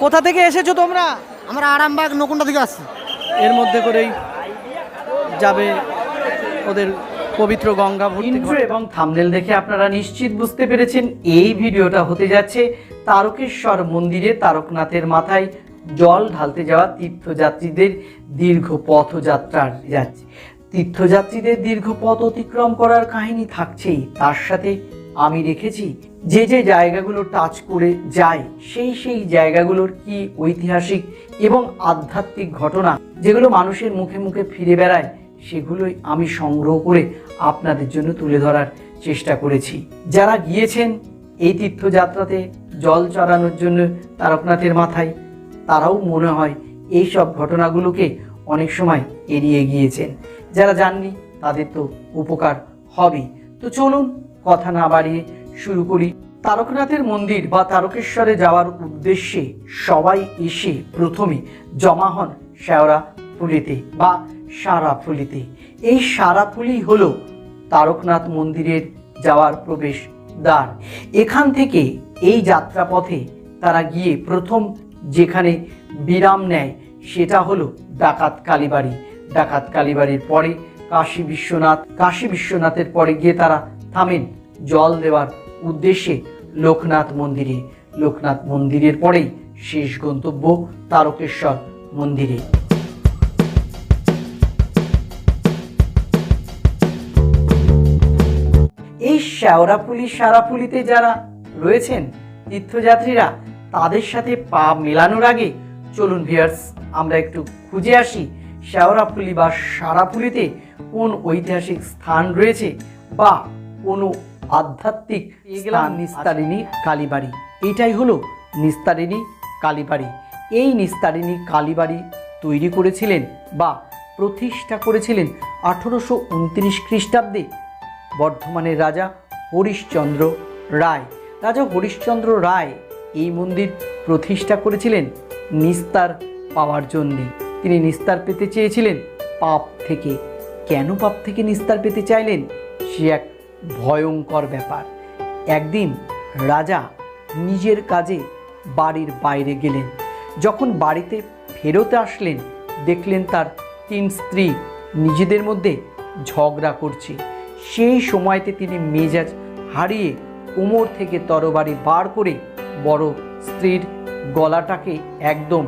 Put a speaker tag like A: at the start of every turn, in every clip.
A: কোথা থেকে এসেছো তোমরা?
B: আমরা আরামবাগ নকুন্ডা থেকে আসছি।
A: এর মধ্যে করেই যাবে ওদের পবিত্র গঙ্গা ভর্তি। এবং থাম্বনেল দেখে আপনারা নিশ্চিত বুঝতে পেরেছেন এই ভিডিওটা হতে যাচ্ছে তারকেশ্বর মন্দিরে তারকনাথের মাথায় জল ঢালতে যাওয়া তীর্থযাত্রীদের দীর্ঘ পথযাত্রার যাচ্ছে। তীর্থযাত্রীদের দীর্ঘ পথ অতিক্রম করার কাহিনী থাকছেই, তার সাথে আমি রেখেছি যে যে জায়গাগুলো টাচ করে যায় সেই জায়গাগুলোর কি ঐতিহাসিক এবং আধ্যাত্মিক ঘটনা যেগুলো মানুষের মুখে মুখে ফিরে বেড়ায়, সেগুলোই আমি সংগ্রহ করে আপনাদের জন্য তুলে ধরার চেষ্টা করেছি। যারা গিয়েছেন এই তীর্থযাত্রাতে জল চড়ানোর জন্য তারকনাথের মাথায়, তারাও মনে হয় এই সব ঘটনাগুলোকে অনেক সময় এড়িয়ে গিয়েছেন। যারা জাননি তাদের তো উপকার হবে। তো চলুন কথা না বাড়িয়ে শুরু করি। তারকনাথের মন্দির বা তারকেশ্বরে যাওয়ার উদ্দেশ্যে সবাই এসে প্রথমে জমা হন শেওড়াফুলিতে বা সারাফুলিতে। এই সারাফুলি হলো তারকনাথ মন্দিরের যাওয়ার প্রবেশ দ্বার। এখান থেকে এই যাত্রাপথে তারা গিয়ে প্রথম যেখানে বিরাম নেয় সেটা হলো ডাকাত কালীবাড়ি। ডাকাত কালীবাড়ির পরে কাশী বিশ্বনাথ, কাশী বিশ্বনাথের পরে গিয়ে তারা থামেন জল দেওয়ার উদ্দেশ্যে লোকনাথ মন্দিরে। লোকনাথ মন্দিরের পরেই শেষ গন্তব্য তারকেশ্বর মন্দিরে। এই শেওড়াফুলি সারাফুলিতে যারা রয়েছেন তীর্থযাত্রীরা, তাদের সাথে পা মেলানোর আগে চলুন ভিউয়ার্স আমরা একটু খুঁজে আসি শেওড়াফুলি বা সারাফুলিতে কোন ঐতিহাসিক স্থান রয়েছে বা কোনো আধ্যাত্মিক স্থান। নিস্তারিণী কালীবাড়ি, এটাই হলো নিস্তারিণী কালীবাড়ি। এই নিস্তারিণী কালীবাড়ি তৈরি করেছিলেন বা প্রতিষ্ঠা করেছিলেন 1829 খ্রিস্টাব্দে বর্ধমানের রাজা হরিশ্চন্দ্র রায়। রাজা হরিশ্চন্দ্র রায় এই মন্দির প্রতিষ্ঠা করেছিলেন নিস্তার পাওয়ার জন্যে। তিনি নিস্তার পেতে চেয়েছিলেন পাপ থেকে। কেন পাপ থেকে নিস্তার পেতে চাইলেন সে এক ভয়ঙ্কর ব্যাপার। একদিন রাজা নিজের কাজে বাড়ির বাইরে গেলেন। যখন বাড়িতে ফেরত আসলেন দেখলেন তার 3 স্ত্রী নিজেদের মধ্যে ঝগড়া করছে। সেই সময়তে তিনি মেজাজ হারিয়ে কোমর থেকে তরবারি বার করে বড় স্ত্রীর গলাটাকে একদম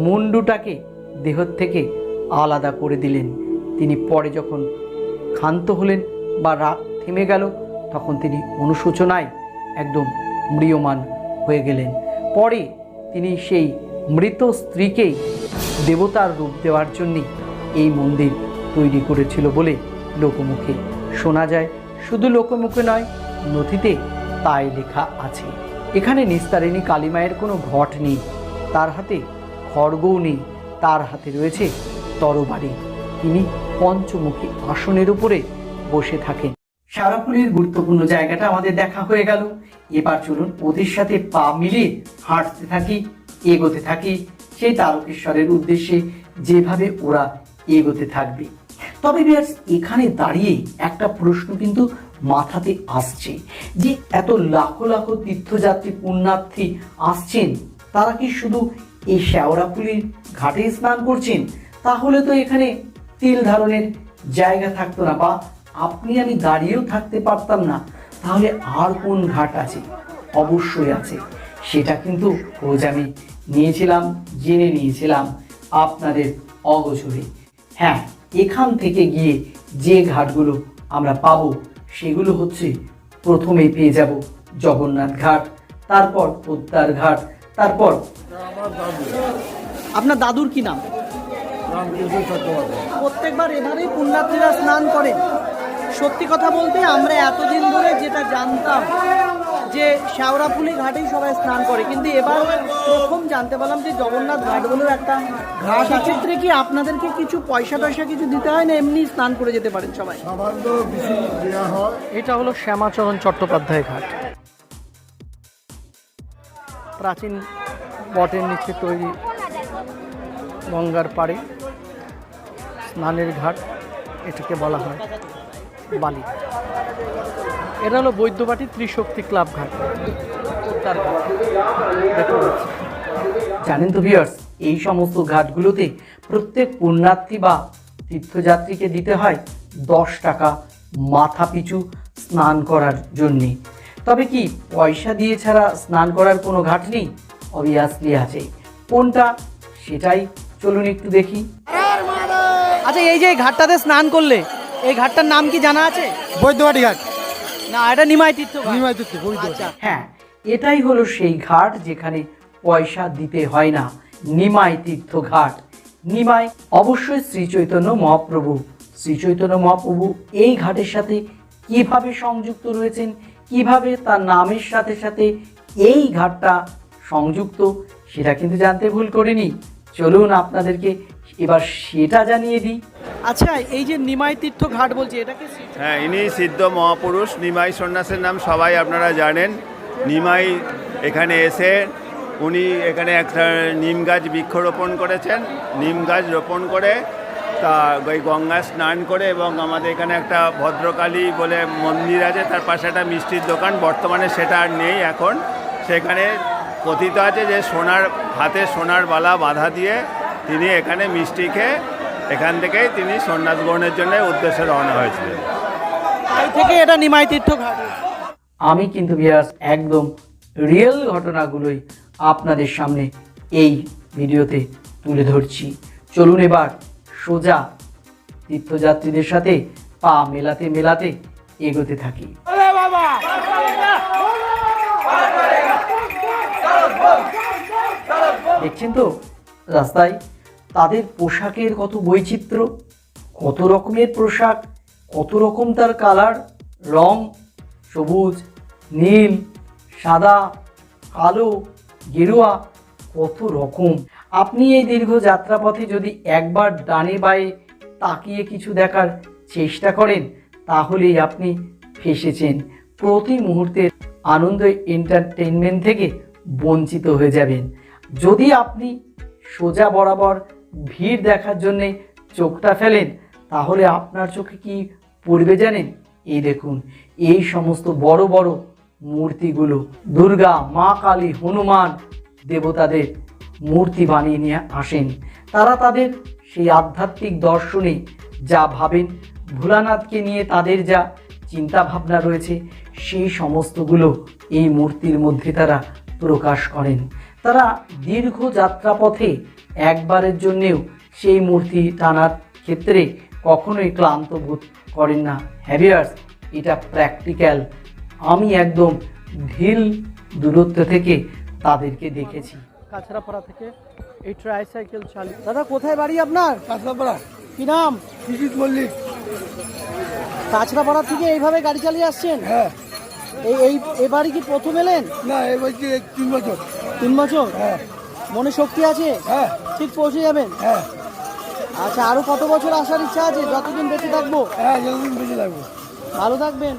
A: মুন্ডুটাকে দেহ থেকে আলাদা করে দিলেন। তিনি পরে যখন ক্ষান্ত হলেন বা রাগ থেমে গেল তখন তিনি অনুশোচনায় একদম ম্রিয়মান হয়ে গেলেন। পরে তিনি সেই মৃত স্ত্রীকেই দেবতার রূপ দেওয়ার জন্যে এই মন্দির তৈরি করেছিল বলে লোকমুখে শোনা যায়। শুধু লোকমুখে নয়, নথিতে তাই লেখা আছে। এখানে নিস্তারিণী কালীমায়ের কোনো ঘট নেই, তার হাতে খড়গও নেই, তার হাতে রয়েছে তরবারি। তিনি পঞ্চমুখী আসনের উপরে বসে থাকেন। সারাফুলির গুরুত্বপূর্ণ জায়গাটা আমাদের দেখা হয়ে গেল। এবার চলুন ওদের সাথে পা মিলিয়ে হাঁটতে থাকি, এগোতে থাকি সেই তারকেশ্বরের উদ্দেশ্যে, যেভাবে ওরা এগোতে থাকবে। তবে ভিউয়ার্স, এখানে দাঁড়িয়ে একটা প্রশ্ন কিন্তু মাথাতে আসছে যে এত লাখো লাখো তীর্থযাত্রী পুণ্যার্থী আসছেন, তারা কি শুধু এই শেওড়াফুলির ঘাটে স্নান করছেন? তাহলে তো এখানে তিল ধারণের জায়গা থাকতো না, বা আপনি আমি দাঁড়িয়েও থাকতে পারতাম না। তাহলে আর কোন ঘাট আছে? অবশ্যই আছে। সেটা কিন্তু খোঁজ আমি নিয়েছিলাম, জেনে নিয়েছিলাম আপনাদের অগোচরে। হ্যাঁ, এখান থেকে গিয়ে যে ঘাটগুলো আমরা পাবো সেগুলো হচ্ছে, প্রথমেই পেয়ে যাব জগন্নাথ ঘাট, তারপর পদ্মার ঘাট, তারপর আপনার দাদুর কি নাম? প্রত্যেকবার এভাবেই পুণ্যার্থীরা স্নান করেন। সত্যি কথা বলতে আমরা এতদিন ধরে যেটা জানতাম যে শেওড়াফুলি ঘাটেই সবাই স্নান করে, কিন্তু এবার প্রথম জানতে পারলাম যে জগন্নাথ ঘাটগুলোর একটা ঘাট। সেক্ষেত্রে কি আপনাদেরকে কিছু পয়সা কিছু দিতে হয় না এমনি স্নান করে যেতে পারেন সবাই? এটা হলো শ্যামাচরণ চট্টোপাধ্যায় ঘাট। প্রাচীন বটের নিচে তৈরি গঙ্গার পাড়ে স্নানের ঘাট, এটাকে বলা হয় বালি। এটা হলো বৈদ্যবাটি ত্রিশক্তি ক্লাব ঘাট। তার দেখতে পাচ্ছি জানেন তো ভিউয়ার্স, এই সমস্ত ঘাটগুলোতে প্রত্যেক পুণ্যার্থী বা তীর্থযাত্রীকে দিতে হয় 10 টাকা মাথা পিছু স্নান করার জন্যে। তবে কি পয়সা দিয়ে ছাড়া স্নান করার কোনো ঘাট নেই? অবভিয়াসলি আছে। কোনটা সেটাই চলুন একটু দেখি।
B: আচ্ছা, এই যে ঘাটটাতে স্নান করলে, এই ঘাটটার নাম কি জানা আছে?
C: বৈদ্যবাটি ঘাট,
B: না, এটা নিমাই তীর্থ ঘাট।
C: নিমাই তীর্থ, বৈদ্যবাটি।
B: আচ্ছা,
A: হ্যাঁ, এটাই হলো সেই ঘাট যেখানে পয়সা দিতে হয় না, নিমাই তীর্থ ঘাট। নিমাই অবশ্যই শ্রী চৈতন্য মহাপ্রভু। শ্রী চৈতন্য মহাপ্রভু এই ঘাটের সাথে কিভাবে সংযুক্ত রয়েছেন, কিভাবে তার নামের সাথে সাথে এই ঘাটটা সংযুক্ত, সেটা কিন্তু জানতে ভুল করিনি। চলুন আপনাদেরকে এবার সেটা জানিয়ে দিই।
B: আচ্ছা, এই যে নিমাই তীর্থ ঘাট বলছে, এটা কি
D: হ্যাঁ, ইনি সিদ্ধ মহাপুরুষ নিমাই সন্ন্যাসের নাম সবাই আপনারা জানেন। নিমাই এখানে এসে উনি এখানে একটা নিম গাছ বৃক্ষরোপণ করেছেন। নিম গাছ রোপণ করে তা ওই গঙ্গা স্নান করে, এবং আমাদের এখানে একটা ভদ্রকালী বলে মন্দির আছে, তার পাশে একটা মিষ্টির দোকান, বর্তমানে সেটা আর নেই এখন। সেখানে কথিত আছে যে হাতে সোনার বালা বাঁধা দিয়ে তিনি এখানে মিষ্টি খেয়ে এখান থেকেই তিনি সন্ন্যাস গ্রহণের জন্য উদ্দেশ্যে রওনা হয়েছিলেন।
B: তাই থেকে এটা নিমাই তীর্থ ঘাট।
A: আমি কিন্তু ভিউয়ার্স একদম রিয়েল ঘটনাগুলোই আপনাদের সামনে এই ভিডিওতে তুলে ধরছি। চলুন এবার সোজা তীর্থযাত্রীদের সাথে পা মেলাতে মেলাতে এগোতে থাকি। দেখছেন তো রাস্তায় তাদের পোশাকের কত বৈচিত্র্য, কত রকমের পোশাক, কত রকম তার কালার, রং, সবুজ, নীল, সাদা, কালো, গেরুয়া, কত রকম। আপনি এই দীর্ঘ যাত্রাপথে যদি একবার ডানে বায়ে তাকিয়ে কিছু দেখার চেষ্টা করেন, তাহলেই আপনি ফেঁসেছেন। প্রতি মুহূর্তের আনন্দ এন্টারটেইনমেন্ট থেকে বঞ্চিত হয়ে যাবেন। যদি আপনি সোজা বরাবর ভিড় দেখার জন্যে চোখটা ফেলেন, তাহলে আপনার চোখে কি পড়বে জানেন? এই দেখুন, এই সমস্ত বড় বড় মূর্তিগুলো দুর্গা, মা কালী, হনুমান দেবতাদের মূর্তি বানিয়ে নিয়ে আসেন। তারা তাদের সেই আধ্যাত্মিক দর্শনে যা ভাবেন, ভোলানাথকে নিয়ে তাদের যা চিন্তা ভাবনা রয়েছে, সেই সমস্তগুলো এই মূর্তির মধ্যে তারা প্রকাশ করেন। তারা দীর্ঘ যাত্রাপথে একবারের জন্যেও সেই মূর্তি টানার ক্ষেত্রে কখনোই ক্লান্ত বোধ করেন না। হ্যাভিয়ার্স, এটা প্র্যাকটিক্যাল। আমি একদম ঢিল দূরত্ব থেকে তাদেরকে দেখেছি।
B: কাছড়াপাড়া থেকে এই ট্রাইসাইকেল চালিয়ে। দাদা, কোথায় বাড়ি আপনার?
C: কাঁচরাপাড়া,
B: কি নাম?
C: সুজিত মল্লিক।
B: কাছড়াপাড়া থেকে এইভাবে গাড়ি চালিয়ে আসছেন?
C: হ্যাঁ।
B: এই বাড়ি কি প্রথম এলেন?
C: না, এই বলছি 3 বছর।
B: 3 বছর?
C: হ্যাঁ।
B: মনে শক্তি আছে?
C: হ্যাঁ।
B: ঠিক পৌঁছে যাবেন?
C: হ্যাঁ।
B: আচ্ছা, আরো কত বছর আসার ইচ্ছা আছে? যতদিন বেঁচে থাকবো।
C: হ্যাঁ, যতদিন বেশি লাগবে।
B: ভালো থাকবেন।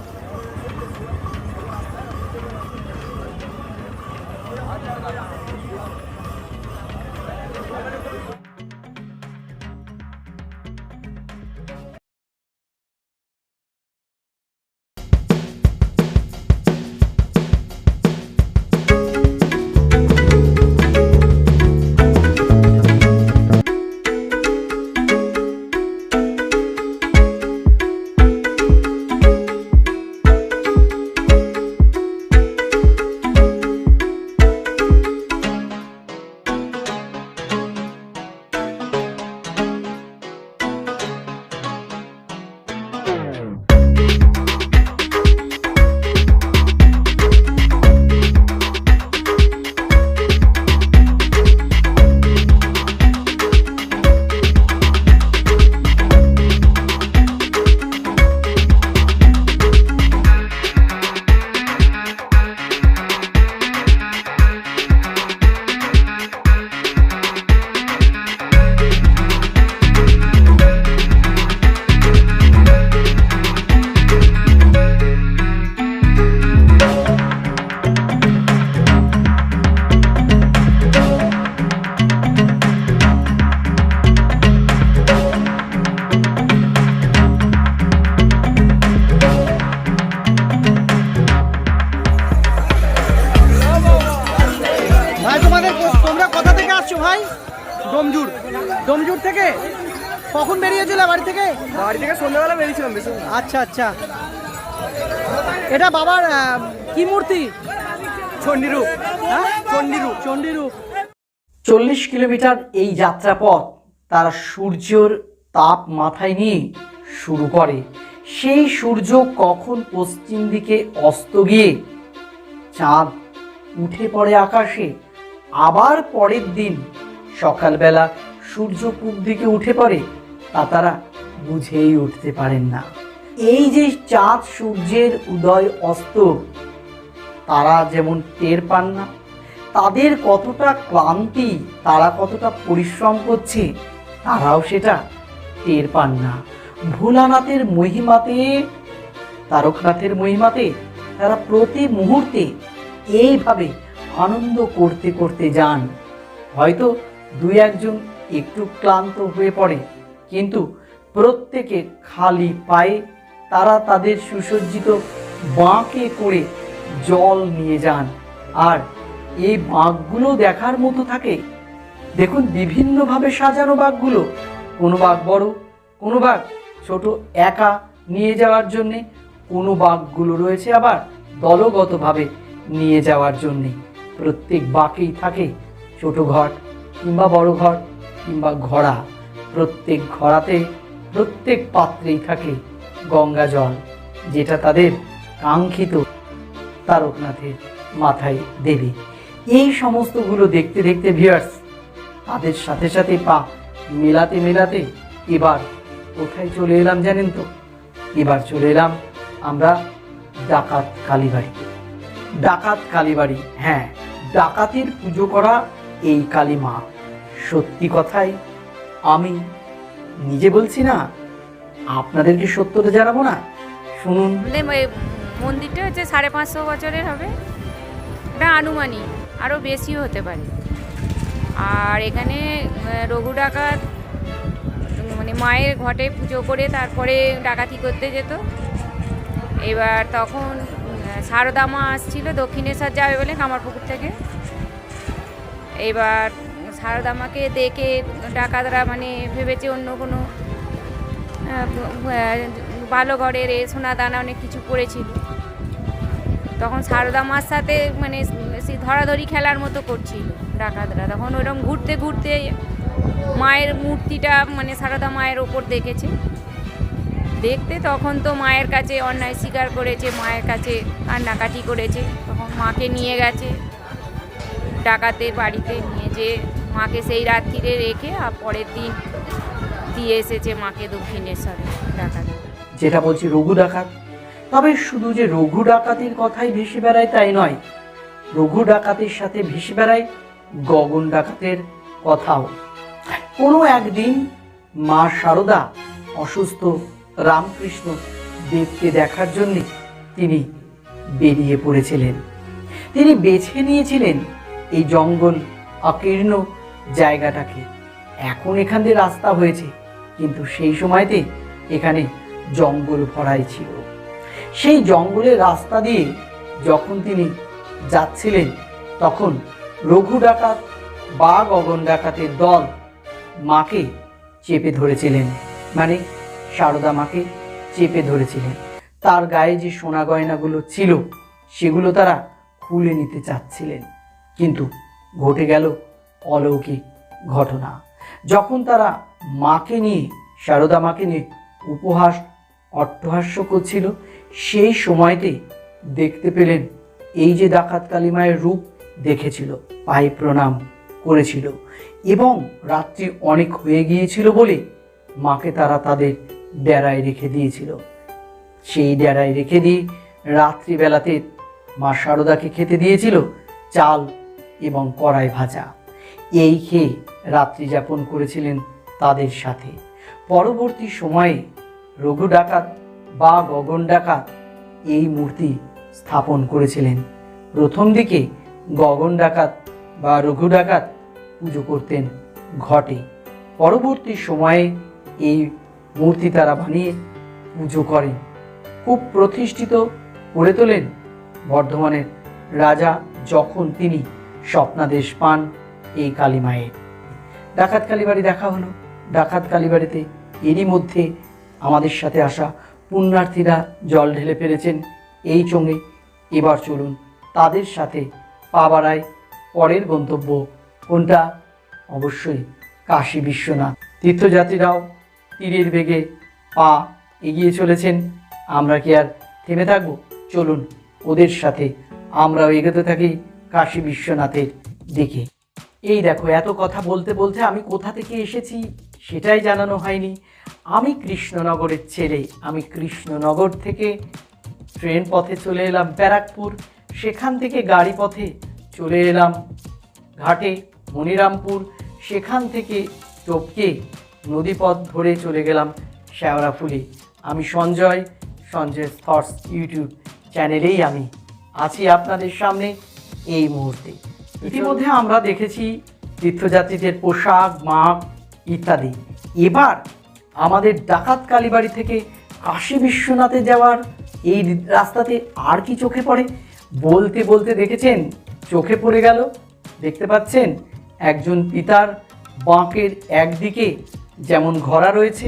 B: থেকে? কখন বেরিয়েছিল বাড়ি থেকে?
E: বাড়ি থেকে সন্ধ্যাবেলা বেরিয়েছিলাম বেশি।
B: আচ্ছা আচ্ছা, এটা বাবার কি মূর্তি?
E: চণ্ডীরূপ।
B: হ্যাঁ,
E: চণ্ডীরূপ।
B: চণ্ডীরূপ।
A: 40 কিলোমিটার এই যাত্রাপথ তারা সূর্যের তাপ মাথায় নিয়ে শুরু করে। সেই সূর্য কখন পশ্চিম দিকে অস্ত গিয়ে চাঁদ উঠে পড়ে আকাশে, আবার পরের দিন সকালবেলা সূর্য পূব দিকে উঠে পড়ে, তা তারা বুঝেই উঠতে পারেন না। এই যে চাঁদ সূর্যের উদয় অস্ত তারা যেমন টের পান না, তাদের কতটা ক্লান্তি, তারা কতটা পরিশ্রম করছে তারাও সেটা টের পান না। ভোলানাথের মহিমাতে, তারকনাথের মহিমাতে তারা প্রতি মুহূর্তে এইভাবে আনন্দ করতে করতে যান। হয়তো দুই একজন একটু ক্লান্ত হয়ে পড়ে, কিন্তু প্রত্যেকে খালি পায়ে তারা তাদের সুসজ্জিত বাঁকে করে জল নিয়ে যান। আর এই বাঁকগুলো দেখার মতো থাকে। দেখুন বিভিন্নভাবে সাজানো বাঁকগুলো, কোনো বাঁক বড়, কোনো বাঁক ছোট একা নিয়ে যাওয়ার জন্যে, কোনো বাঁকগুলো রয়েছে আবার দলগতভাবে নিয়ে যাওয়ার জন্যে। প্রত্যেক বাঁকেই থাকে ছোট ঘট কিংবা বড় ঘট কিংবা ঘড়া। প্রত্যেক ঘড়াতে, প্রত্যেক পাত্রেই থাকে গঙ্গা জল, যেটা তাদের কাঙ্ক্ষিত তারকনাথের মাথায় দেবে। এই সমস্তগুলো দেখতে দেখতে ভিউয়ার্স, তাদের সাথে সাথে পা মেলাতে মেলাতে এবার কোথায় চলে এলাম জানেন তো? এবার চলে এলাম আমরা ডাকাত কালীবাড়িতে। ডাকাত কালীবাড়ি, হ্যাঁ, ডাকাতের পুজো করা এই কালী মা। সত্যি কথাই আমি নিজে বলছি না, আপনাদেরকে সত্যটা জানাবো না? শুনুন।
F: মন্দিরটা হচ্ছে 550 বছরের হবে, এটা আনুমানিক, আরও বেশিও হতে পারে। আর এখানে রঘু ডাকাত মানে মায়ের ঘটে পুজো করে তারপরে ডাকাতি করতে যেত। এবার তখন সারদা মা আসছিল দক্ষিণেশ্বর যাবে বলে কামারপুকুর থেকে। এবার সারদা মাকে দেখে ডাকাতরা মানে ভেবেছে অন্য কোনো ভালো ঘরের সোনা দানা অনেক কিছু পড়েছিল। তখন সারদা মার সাথে মানে সেই ধরাধরি খেলার মতো করছিল ডাকাতরা। তখন ওরকম ঘুরতে ঘুরতে মায়ের মূর্তিটা মানে সারদা মায়ের ওপর দেখেছে। দেখতে তখন তো মায়ের কাছে অন্যায় স্বীকার করেছে, মায়ের কাছে কান্নাকাটি করেছে। তখন মাকে নিয়ে গেছে ডাকাতের বাড়িতে, নিয়ে যে মাকে সেই রাত্রিরে রেখে আর পরের দিন দিয়ে এসেছে মাকে দক্ষিণেশ্বরে ডাকাত।
A: যেটা বলছি রঘু ডাকাত, তবে শুধু যে রঘু ডাকাতের কথাই ভেসে বেড়ায় তাই নয়, রঘু ডাকাতের সাথে ভেসে বেড়ায় গগন ডাকাতের কথাও। কোনো একদিন মা শারদা অসুস্থ রামকৃষ্ণ দেবকে দেখার জন্য তিনি বেরিয়ে পড়েছিলেন। তিনি বেছে নিয়েছিলেন এই জঙ্গল আকীর্ণ জায়গাটাকে। এখন এখান দিয়ে রাস্তা হয়েছে, কিন্তু সেই সময়তে এখানে জঙ্গল ভরাই ছিল। সেই জঙ্গলের রাস্তা দিয়ে যখন তিনি যাচ্ছিলেন, তখন রঘু ডাকাত বা গগন ডাকাতের দল মাকে চেপে ধরেছিলেন, মানে শারদা মাকে চেপে ধরেছিলেন। তার গায়ে যে সোনা গয়নাগুলো ছিল সেগুলো তারা খুলে নিতে চাচ্ছিলেন, কিন্তু ঘটে গেল অলৌকিক ঘটনা। যখন তারা মাকে নিয়ে, শারদা মাকে নিয়ে উপহাস অট্টহাস্য করছিল, সেই সময়তে দেখতে পেলেন এই যে ডাকাত কালী মায়ের রূপ দেখেছিল, পায়ে প্রণাম করেছিল, এবং রাত্রি অনেক হয়ে গিয়েছিল বলে মাকে তারা তাদের ডেরায় রেখে দিয়েছিল। সেই ডেরায় রেখে দিয়ে রাত্রিবেলাতে মা শারদাকে খেতে দিয়েছিল চাল এবং কড়াই ভাজা। এই খেয়ে রাত্রি যাপন করেছিলেন তাদের সাথে। পরবর্তী সময়ে রঘু ডাকাত বা গগন ডাকাত এই মূর্তি স্থাপন করেছিলেন। প্রথম দিকে গগন ডাকাত বা রঘু ডাকাত পুজো করতেন ঘটে। পরবর্তী সময়ে এই মূর্তি তারা বানিয়ে পুজো করেন, খুব প্রতিষ্ঠিত করে তোলেন। বর্ধমানের রাজা যখন তিনি স্বপ্নাদেশ পান এই কালী মায়ের। ডাকাত কালীবাড়ি দেখা হলো, ডাকাত কালীবাড়িতে এরই মধ্যে আমাদের সাথে আসা পুণ্যার্থীরা জল ঢেলে ফেলেছেন এই চোঙে। এবার চলুন তাদের সাথে পা বাড়াই পরের গন্তব্য কোনটা? অবশ্যই কাশী বিশ্বনাথ। তীর্থযাত্রীরাও তীরের বেগে পা এগিয়ে চলেছেন। আমরা কি আর থেমে থাকবো? চলুন ওদের সাথে আমরাও এগোতে থাকি কাশী বিশ্বনাথের দিকে। এই দেখো, এত কথা বলতে বলতে আমি কোথা থেকে এসেছি সেটাই জানানো হয়নি। আমি কৃষ্ণনগরের ছেলে। আমি কৃষ্ণনগর থেকে ট্রেন পথে চলে এলাম ব্যারাকপুর, সেখান থেকে গাড়ি পথে চলে এলাম ঘাটে মনিরামপুর, সেখান থেকে টপকে নদীপথ ধরে চলে গেলাম শেওড়াফুলি। আমি সঞ্জয়, সঞ্জয় থটস ইউটিউব চ্যানেলেই আমি আছি আপনাদের সামনে এই মুহূর্তে। ইতিমধ্যে আমরা দেখেছি তীর্থযাত্রীদের পোশাক, মাপ ইত্যাদি। এবার আমাদের ডাকাত কালীবাড়ি থেকে কাশী বিশ্বনাথে যাওয়ার এই রাস্তাতে আর কি চোখে পড়ে? বলতে বলতে দেখেছেন চোখে পড়ে গেল। দেখতে পাচ্ছেন একজন পিতার বাঁকের একদিকে যেমন ঘোড়া রয়েছে,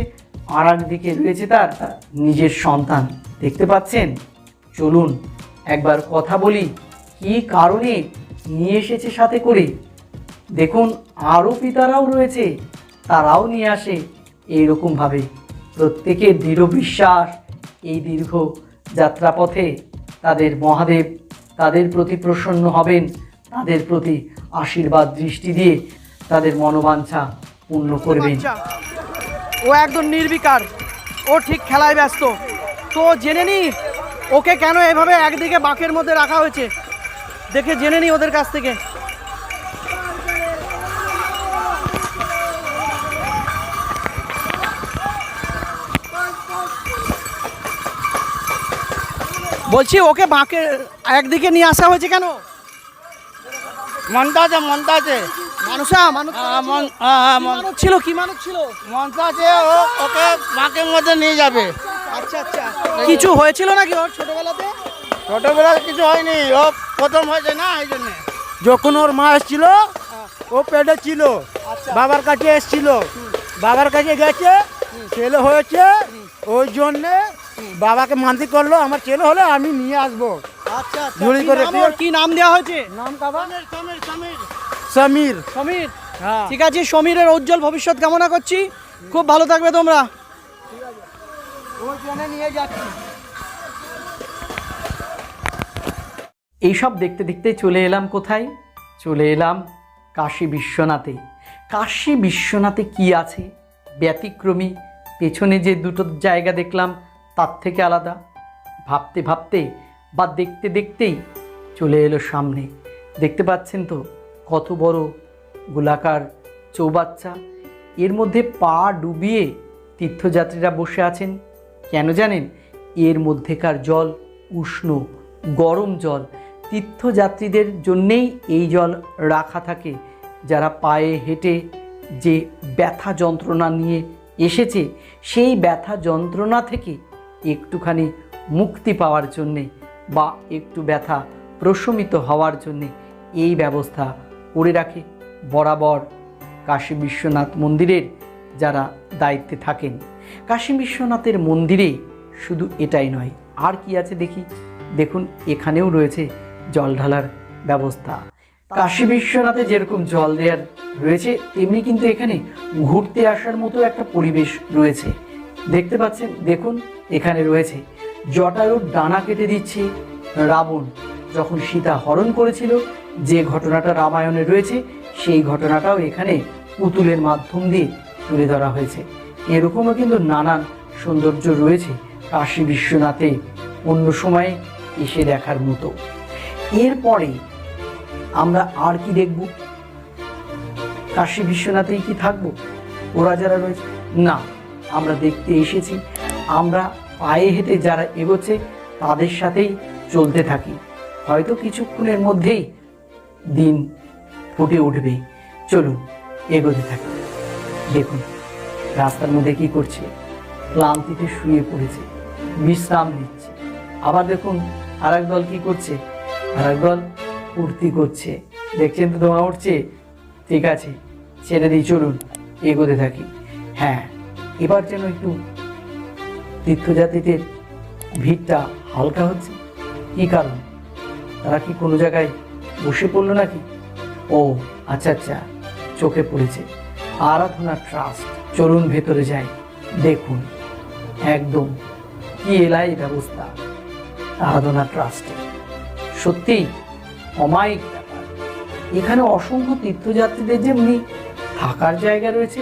A: আর একদিকে রয়েছে তার নিজের সন্তান। দেখতে পাচ্ছেন? চলুন একবার কথা বলি কী কারণে নিয়ে এসেছে সাথে করে। দেখুন আরও পিতারাও রয়েছে, তারাও নিয়ে আসে এইরকমভাবে। প্রত্যেকের দৃঢ় বিশ্বাস এই দীর্ঘ যাত্রাপথে তাদের মহাদেব তাদের প্রতি প্রসন্ন হবেন, তাদের প্রতি আশীর্বাদ দৃষ্টি দিয়ে তাদের মনোবাঞ্ছা পূর্ণ করবেন।
B: ও একদম নির্বিকার, ও ঠিক খেলায় ব্যস্ত। তো জেনে নি ওকে কেন এভাবে একদিকে বাঁকের মধ্যে রাখা হয়েছে, দেখে জেনে নি ওদের কাছ থেকে। বলছি ওকে বাঁকের একদিকে নিয়ে আসা হয়েছে কেন?
G: মনটা আছে, মনটা আছে।
B: মানত ছিল, কি মানত ছিল?
G: মনটা আছে, ও ওকে বাঁকের মধ্যে নিয়ে যাবে।
B: আচ্ছা আচ্ছা, কিছু হয়েছিল নাকি ওর ছোটবেলাতে?
G: ছোটবেলায় কিছু হয়নি, ও প্রথম হয়েছে না, এই জন্যে। যখন ওর মা এসেছিল ও পেটে ছিল, বাবার কাছে এসেছিল, বাবার কাছে গেছে, ছেলে হয়েছে, ওই জন্যে বাবাকে মানতে করলো আমার ছেলে হলে আমি নিয়ে আসবো।
B: আচ্ছা
G: ঝুড়ি করে
B: কি নাম দেওয়া হয়েছে?
G: নাম কাবা সমীর।
B: সমীর।
G: হ্যাঁ,
B: ঠিক আছে, সমীরের উজ্জ্বল ভবিষ্যৎ কামনা করছি। খুব ভালো থাকবে তোমরা।
G: ওই জন্য নিয়ে যাচ্ছি।
A: এইসব দেখতে দেখতে চলে এলাম কোথায়? চলে এলাম কাশী বিশ্বনাথে। কাশী বিশ্বনাথে কি আছে ব্যতিক্রমী? পেছনে যে দুটো জায়গা দেখলাম তার থেকে আলাদা। ভাবতে ভাবতে বা দেখতে দেখতেই চলে এলো সামনে। দেখতে পাচ্ছেন তো কত বড় গোলাকার চৌবাচ্চা, এর মধ্যে পা ডুবিয়ে তীর্থযাত্রীরা বসে আছেন। কেন জানেন? এর মধ্যেকার জল উষ্ণ গরম জল। তীর্থযাত্রীদের জন্যেই এই জল রাখা থাকে, যারা পায়ে হেঁটে যে ব্যথা যন্ত্রণা নিয়ে এসেছে সেই ব্যথা যন্ত্রণা থেকে একটুখানি মুক্তি পাওয়ার জন্যে বা একটু ব্যথা প্রশমিত হওয়ার জন্যে এই ব্যবস্থা করে রাখে বরাবর কাশী বিশ্বনাথ মন্দিরের যারা দায়িত্বে থাকেন। কাশী বিশ্বনাথের মন্দিরে শুধু এটাই নয়, আর কি আছে দেখি। দেখুন এখানেও রয়েছে জল ঢালার ব্যবস্থা। কাশী বিশ্বনাথে যেরকম জল দেওয়ার রয়েছে তেমনি কিন্তু এখানে ঘুরতে আসার মতো একটা পরিবেশ রয়েছে। দেখতে পাচ্ছেন, দেখুন এখানে রয়েছে জটায়ুর ডানা কেটে দিচ্ছে রাবণ যখন সীতা হরণ করেছিল, যে ঘটনাটা রামায়ণে রয়েছে সেই ঘটনাটাও এখানে পুতুলের মাধ্যম দিয়ে তুলে ধরা হয়েছে। এরকমও কিন্তু নানান সৌন্দর্য রয়েছে কাশী বিশ্বনাথে, অন্য সময়ে এসে দেখার মতো। এরপরে আমরা আর কি দেখব? কাশী বিশ্বনাথেই কি থাকবো? ওরা যারা রয়েছে না, আমরা দেখতে এসেছি, আমরা পায়ে হেঁটে যারা এগোচ্ছে তাদের সাথেই চলতে থাকি। হয়তো কিছুক্ষণের মধ্যেই দিন ফুটে উঠবে। চলুন এগোতে থাকি। দেখুন রাস্তার মধ্যে কি করছে, ক্লান্তিতে শুয়ে পড়েছে, বিশ্রাম নিচ্ছে। আবার দেখুন আর এক দল কি করছে, আর এক দল ফুর্তি করছে। দেখছেন তো ধোঁয়া উঠছে। ঠিক আছে, ছেড়ে দিই, চলুন এগোতে থাকি। হ্যাঁ, এবার যেন একটু তীর্থযাত্রীদের ভিড়টা হালকা হচ্ছে। কি কারণ? তারা কি কোনো জায়গায় বসে পড়লো নাকি? ও আচ্ছা আচ্ছা, চোখে পড়েছে, আরাধনা ট্রাস্ট। চলুন ভেতরে যাই। দেখুন একদম কি এলাই ব্যবস্থা আরাধনা ট্রাস্টে, সত্যিই অমায়িক ব্যাপার। এখানে অসংখ্য তীর্থযাত্রীদের যেমনি থাকার জায়গা রয়েছে,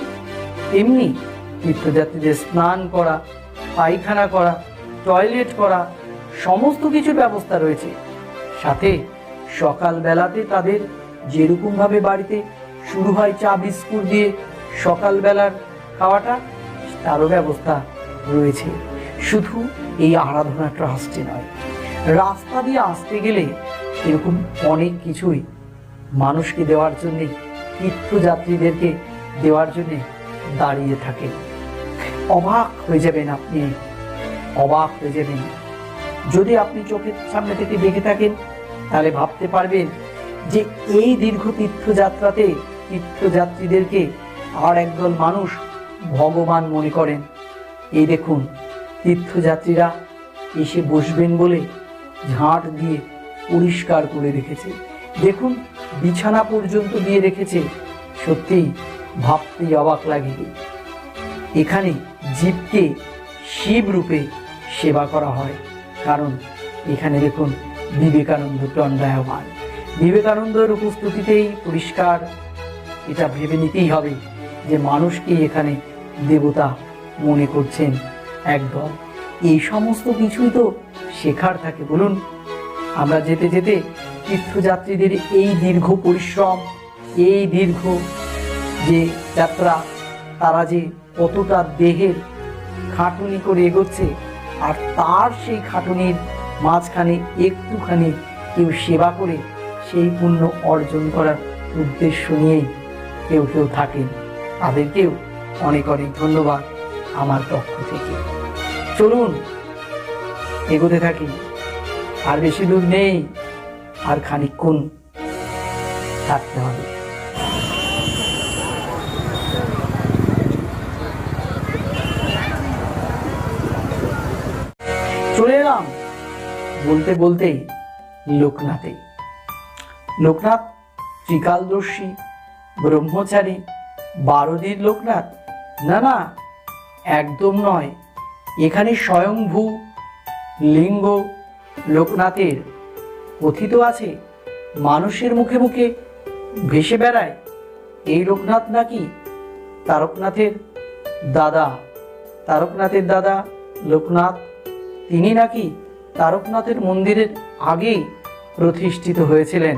A: তেমনি তীর্থযাত্রীদের স্নান করা, পায়খানা করা, টয়লেট করা, সমস্ত কিছুর ব্যবস্থা রয়েছে। সাথে সকালবেলাতে তাদের যেরকমভাবে বাড়িতে শুরু হয় চা বিস্কুট দিয়ে সকালবেলার খাওয়াটা, তারও ব্যবস্থা রয়েছে। শুধু এই আরাধনা ট্রাস্টে নয়, রাস্তা দিয়ে আসতে গেলে এরকম অনেক কিছুই মানুষকে দেওয়ার জন্যে, তীর্থযাত্রীদেরকে দেওয়ার জন্যে দাঁড়িয়ে থাকে। অবাক হয়ে যাবেন আপনি, অবাক হয়ে যাবেন। যদি আপনি চোখের সামনে থেকে দেখে থাকেন তাহলে ভাবতে পারবেন যে এই দীর্ঘ তীর্থযাত্রাতে তীর্থযাত্রীদেরকে আর একদল মানুষ ভগবান মনে করেন। এই দেখুন, তীর্থযাত্রীরা এসে বসবেন বলে ঝাঁট দিয়ে পরিষ্কার করে রেখেছে। দেখুন, বিছানা পর্যন্ত দিয়ে রেখেছে। সত্যিই ভাবতেই অবাক লাগে। এখানে জীবকে শিব রূপে সেবা করা হয়, কারণ এখানে দেখুন বিবেকানন্দ দণ্ডায়মান। বিবেকানন্দের উপস্থিতিতেই পরিষ্কার এটা ভেবে নিতেই হবে যে মানুষকে এখানে দেবতা মনে করছেন একদল। এই সমস্ত কিছুই তো শেখার থাকে বলুন। আমরা যেতে যেতে তীর্থযাত্রীদের এই দীর্ঘ পরিশ্রম, এই দীর্ঘ যে যাত্রা, তারা যে কতটা দেহের খাটুনি করে এগোচ্ছে, আর তার সেই খাটুনির মাঝখানে একটুখানি কেউ সেবা করে সেই পুণ্য অর্জন করার উদ্দেশ্য নিয়েই কেউ কেউ থাকেন। তাদেরকেও অনেক অনেক ধন্যবাদ আমার পক্ষ থেকে। চলুন এগোতে থাকি, আর বেশি দূর নেই, আর খানিকক্ষণ থাকতে হবে। চলে এলাম বলতে বলতেই লোকনাথে। লোকনাথ ত্রিকালদর্শী, ব্রহ্মচারী, 12 দিন লোকনাথ? না না, একদম নয়। এখানে স্বয়ংভূ লিঙ্গ লোকনাথের কথিত আছে, মানুষের মুখে মুখে ভেসে বেড়ায়। এই লোকনাথ নাকি তারকনাথের দাদা। তারকনাথের দাদা লোকনাথ, তিনি নাকি তারকনাথের মন্দিরের আগেই প্রতিষ্ঠিত হয়েছিলেন।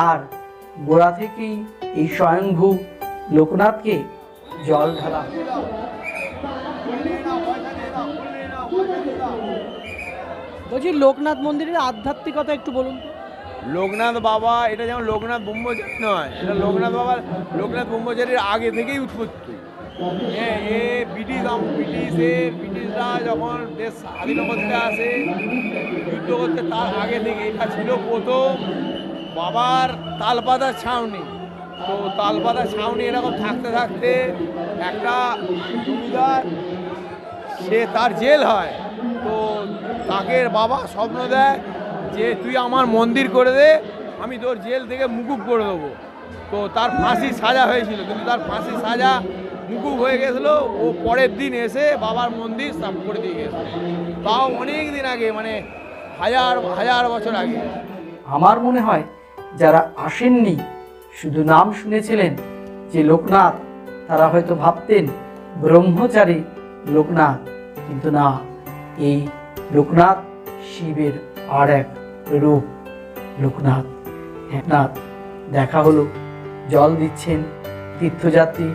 A: আর গোড়া থেকেই এই স্বয়ংভূ লোকনাথকে জল ঢালা।
B: বলছি, লোকনাথ মন্দিরের আধ্যাত্মিকতা একটু বলুন তো।
H: লোকনাথ বাবা, এটা যেমন লোকনাথ ব্রহ্মচারী নয়, এটা লোকনাথ বাবা লোকনাথ ব্রহ্মচারীর আগে থেকেই উৎপত্তি। হ্যাঁ, ব্রিটিশরা যখন দেশ স্বাধীন করতে আসে, যুদ্ধ করতে, তার আগে থেকে এটা ছিল প্রথম বাবার তালপাতার ছাউনি। তো তালপাতার ছাউনি এরকম থাকতে থাকতে একটা জমিদার, সে তার জেল হয়, তো তাকে বাবা স্বপ্ন দেয় যে তুই আমার মন্দির করে দে, আমি তোর জেল থেকে মুকুব করে দেবো। তো তার ফাঁসির সাজা হয়েছিল, কিন্তু তার ফাঁসির সাজা মুকুব হয়ে গেছিলো। ও পরের দিন এসে বাবার মন্দির সাফ করে দিয়ে গেছে। তাও অনেক দিন আগে, মানে হাজার বছর আগে।
A: আমার মনে হয় যারা আসেননি, শুধু নাম শুনেছিলেন যে লোকনাথ, তারা হয়তো ভাবতেন ব্রহ্মচারী লোকনাথ, কিন্তু না, এই লোকনাথ শিবের আর এক রূপ লোকনাথ। নাথ দেখা হলো, জল দিচ্ছেন তীর্থযাত্রী,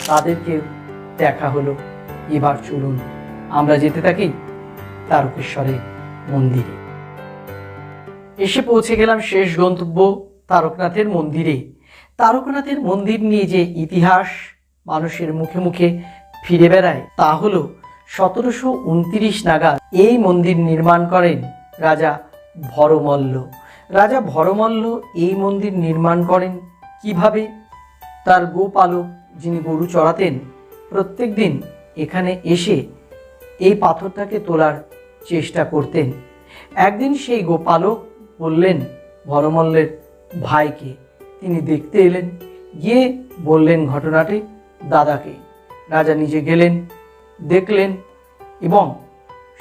A: তাদেরকে দেখা হলো। এবার চলুন আমরা যেতে থাকি তারকেশ্বরের মন্দিরে। এসে পৌঁছে গেলাম শেষ গন্তব্য তারকনাথের মন্দিরে। তারকনাথের মন্দির নিয়ে যে ইতিহাস মানুষের মুখে মুখে ফিরে বেড়ায়, তা হলো 1729 নাগাদ এই মন্দির নির্মাণ করেন রাজা ভরমল্ল। রাজা ভরমল্ল এই মন্দির নির্মাণ করেন কিভাবে? তার গোপালক, যিনি গরু চড়াতেন, প্রত্যেক দিন এখানে এসে এই পাথরটাকে তোলার চেষ্টা করতেন। একদিন সেই গোপালক বললেন ভরমল্লের ভাইকে, তিনি দেখতে এলেন, গিয়ে বললেন ঘটনাটি দাদাকে। রাজা নিজে গেলেন, দেখলেন এবং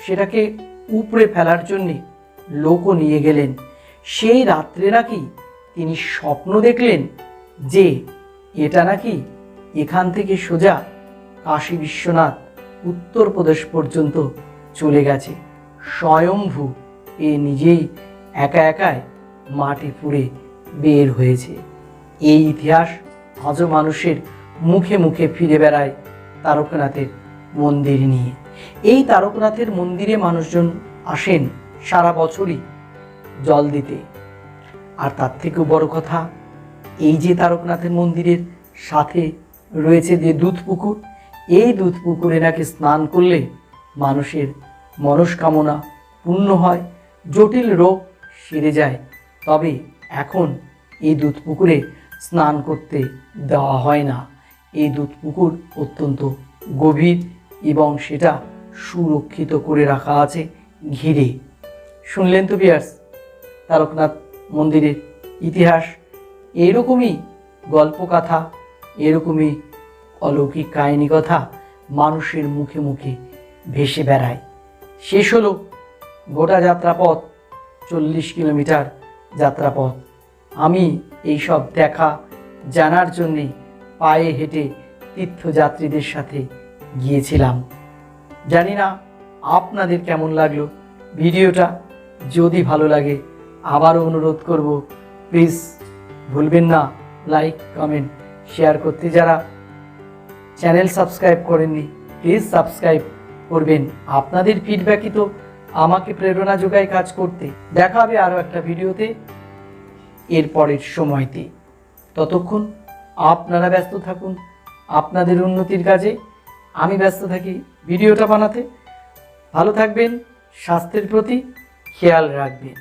A: সেটাকে উপড়ে ফেলার জন্যে লোকও নিয়ে গেলেন। সেই রাত্রে নাকি তিনি স্বপ্ন দেখলেন যে এটা নাকি এখান থেকে সোজা কাশী বিশ্বনাথ উত্তরপ্রদেশ পর্যন্ত চলে গেছে। স্বয়ম্ভু এ নিজেই একা একাই মাটি ফুঁড়ে বের হয়েছে। এই ইতিহাস আজও মানুষের মুখে মুখে ফিরে বেড়ায় তারকনাথের মন্দির নিয়ে। এই তারকনাথের মন্দিরে মানুষজন আসেন সারা বছরই জল দিতে। আর তার থেকেও বড় কথা, এই যে তারকনাথের মন্দিরের সাথে রয়েছে যে দুধ পুকুর, এই দুধ পুকুরে নাকি স্নান করলে মানুষের মনস্কামনা পূর্ণ হয়, জটিল রোগ সেরে যায়। তবে এখন এই দুধ পুকুরে স্নান করতে দেওয়া হয় না। এই দুধ পুকুর অত্যন্ত গভীর এবং সেটা সুরক্ষিত করে রাখা আছে ঘিরে। শুনলেন তো ভিউয়ার্স তারকনাথ মন্দিরের ইতিহাস। এরকমই গল্পকথা, এরকমই অলৌকিক কাহিনী কথা মানুষের মুখে মুখে ভেসে বেড়ায়। শেষ হলো গোটা যাত্রাপথ, 40 কিলোমিটার যাত্রাপথ। আমি এইসব দেখা জানার জন্যে পায়ে হেঁটে তীর্থযাত্রীদের সাথে গিয়েছিলাম। জানি না আপনাদের কেমন লাগলো ভিডিওটা। যদি ভালো লাগে আবারও অনুরোধ করব, প্লিজ ভুলবেন না লাইক, কমেন্ট, শেয়ার করতে। যারা চ্যানেল সাবস্ক্রাইব করেননি প্লিজ সাবস্ক্রাইব করবেন। আপনাদের ফিডব্যাকই তো আমাকে প্রেরণা যোগায় কাজ করতে। দেখা হবে আরও একটা ভিডিওতে এর পরের সময়তে। ততক্ষণ আপনারা ব্যস্ত থাকুন আপনাদের উন্নতির কাজে, আমি ব্যস্ত থাকি ভিডিওটা বানাতে। ভালো থাকবেন, স্বাস্থ্যের প্রতি খেয়াল রাখবেন।